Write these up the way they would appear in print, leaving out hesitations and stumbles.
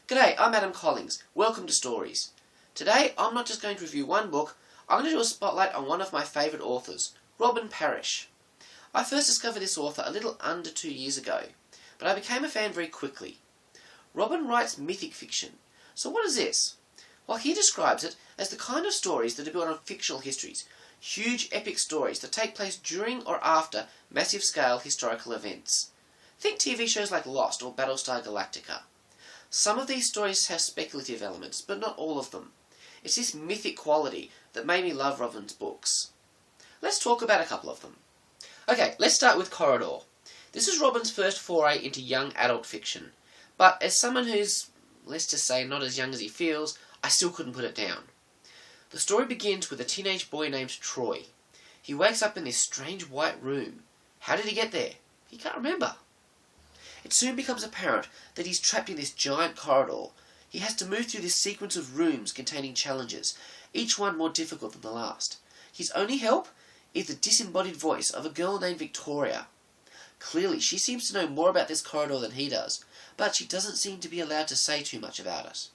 G'day, I'm Adam Collings. Welcome to Stories. Today, I'm not just going to review one book, I'm going to do a spotlight on one of my favourite authors, Robin Parrish. I first discovered this author a little under 2 years ago, but I became a fan very quickly. Robin writes mythic fiction. So what is this? Well, he describes it as the kind of stories that are built on fictional histories, huge epic stories that take place during or after massive-scale historical events. Think TV shows like Lost or Battlestar Galactica. Some of these stories have speculative elements, but not all of them. It's this mythic quality that made me love Robin's books. Let's talk about a couple of them. Okay, let's start with Corridor. This is Robin's first foray into young adult fiction, but as someone who's, let's just say, not as young as he feels, I still couldn't put it down. The story begins with a teenage boy named Troy. He wakes up in this strange white room. How did he get there? He can't remember. It soon becomes apparent that he's trapped in this giant corridor. He has to move through this sequence of rooms containing challenges, each one more difficult than the last. His only help is the disembodied voice of a girl named Victoria. Clearly, she seems to know more about this corridor than he does, but she doesn't seem to be allowed to say too much about it.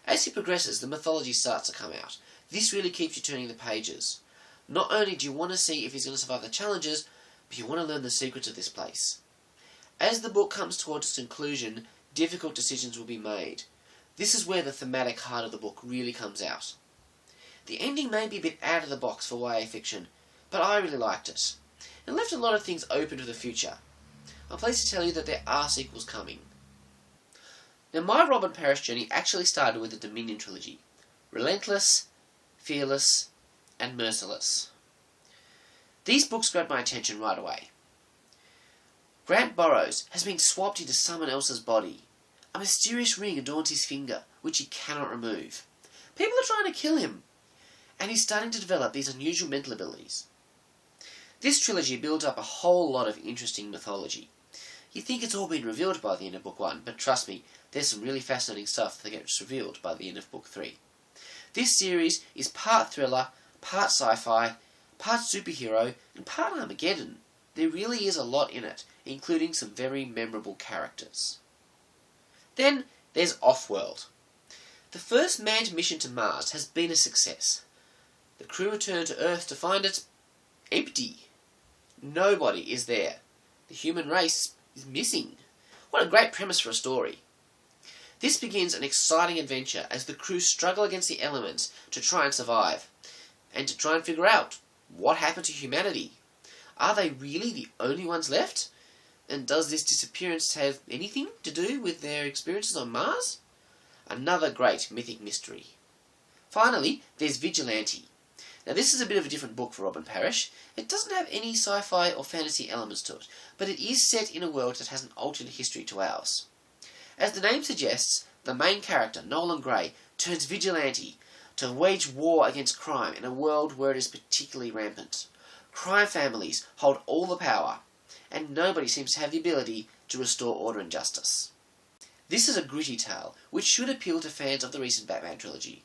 As he progresses, the mythology starts to come out. This really keeps you turning the pages. Not only do you want to see if he's going to survive the challenges, but you want to learn the secrets of this place. As the book comes towards its conclusion, difficult decisions will be made. This is where the thematic heart of the book really comes out. The ending may be a bit out of the box for YA fiction, but I really liked it. It left a lot of things open to the future. I'm pleased to tell you that there are sequels coming. Now, my Robin Parrish journey actually started with the Dominion Trilogy. Relentless, Fearless, and Merciless. These books grabbed my attention right away. Grant Burrows has been swapped into someone else's body. A mysterious ring adorns his finger, which he cannot remove. People are trying to kill him, and he's starting to develop these unusual mental abilities. This trilogy builds up a whole lot of interesting mythology. You think it's all been revealed by the end of Book 1, but trust me, there's some really fascinating stuff that gets revealed by the end of Book 3. This series is part thriller, part sci-fi, part superhero, and part Armageddon. There really is a lot in it, including some very memorable characters. Then there's Offworld. The first manned mission to Mars has been a success. The crew return to Earth to find it empty. Nobody is there. The human race is missing. What a great premise for a story. This begins an exciting adventure as the crew struggle against the elements to try and survive, and to try and figure out what happened to humanity. Are they really the only ones left? And does this disappearance have anything to do with their experiences on Mars? Another great mythic mystery. Finally, there's Vigilante. Now, this is a bit of a different book for Robin Parrish. It doesn't have any sci-fi or fantasy elements to it, but it is set in a world that has an alternate history to ours. As the name suggests, the main character, Nolan Gray, turns vigilante to wage war against crime in a world where it is particularly rampant. Crime families hold all the power, and nobody seems to have the ability to restore order and justice. This is a gritty tale, which should appeal to fans of the recent Batman trilogy.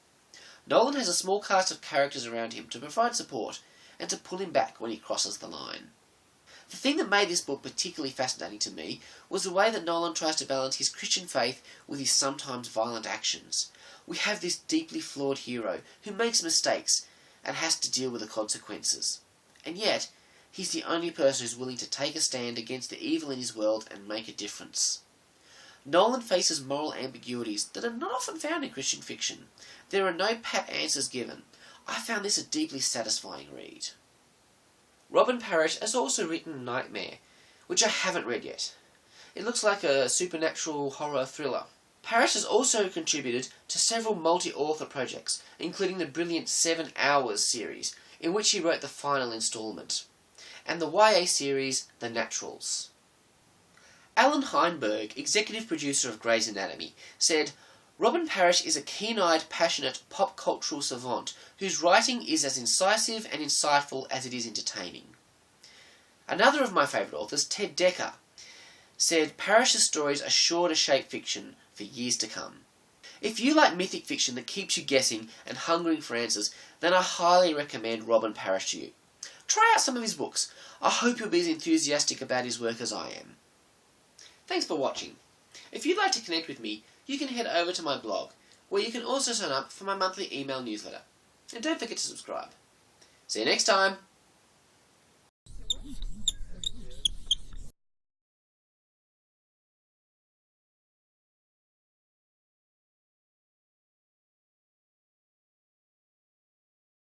Nolan has a small cast of characters around him to provide support, and to pull him back when he crosses the line. The thing that made this book particularly fascinating to me was the way that Nolan tries to balance his Christian faith with his sometimes violent actions. We have this deeply flawed hero who makes mistakes and has to deal with the consequences. And yet, he's the only person who's willing to take a stand against the evil in his world and make a difference. Nolan faces moral ambiguities that are not often found in Christian fiction. There are no pat answers given. I found this a deeply satisfying read. Robin Parrish has also written Nightmare, which I haven't read yet. It looks like a supernatural horror thriller. Parrish has also contributed to several multi-author projects, including the brilliant 7 Hours series, in which he wrote the final instalment, and the YA series The Naturals. Alan Heinberg, executive producer of Grey's Anatomy, said, "Robin Parrish is a keen-eyed, passionate, pop-cultural savant whose writing is as incisive and insightful as it is entertaining." Another of my favourite authors, Ted Dekker, said Parrish's stories are sure to shape fiction for years to come. If you like mythic fiction that keeps you guessing and hungering for answers, then I highly recommend Robin Parrish to you. Try out some of his books. I hope you'll be as enthusiastic about his work as I am. Thanks for watching. If you'd like to connect with me, you can head over to my blog, where you can also sign up for my monthly email newsletter. And don't forget to subscribe. See you next time!